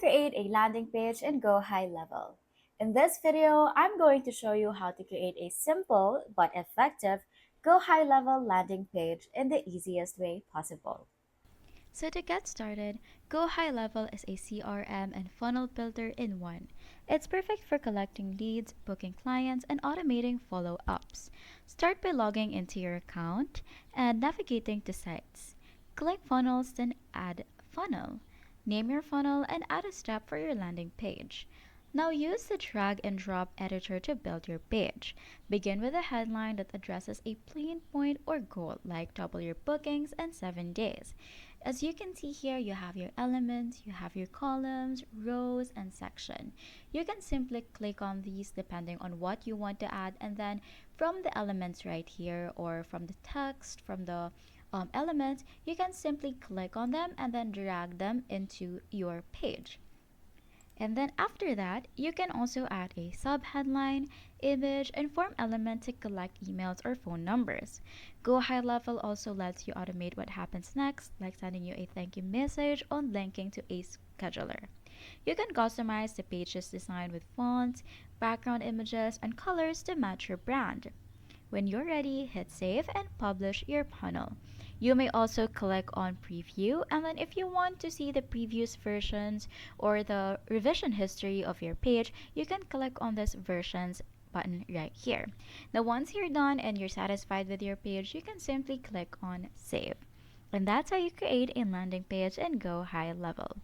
Create a landing page and go high level. In this video, I'm going to show you how to create a simple but effective go high level landing page in the easiest way possible. So to get started, Go High Level is a CRM and funnel builder in one. It's perfect for collecting leads, booking clients, and automating follow-ups. Start by logging into your account and navigating to sites. Click Funnels, then add Funnel. Name your funnel and add a step for your landing page. Now use the drag and drop editor to build your page. Begin with a headline that addresses a plain point or goal like double your bookings in 7 days. As you can see here, you have your elements, you have your columns, rows, and section. You can simply click on these depending on what you want to add, and then from the elements right here or from the text, from the elements, you can simply click on them and then drag them into your page. And then after that, you can also add a subheadline, image, and form element to collect emails or phone numbers. Go High Level also lets you automate what happens next, like sending you a thank you message or linking to a scheduler. You can customize the page's design with fonts, background images, and colors to match your brand. When you're ready, hit save and publish your funnel. You may also click on preview, and then if you want to see the previous versions or the revision history of your page, you can click on this versions button right here. Now once you're done and you're satisfied with your page, you can simply click on save. And that's how you create a landing page and go high level.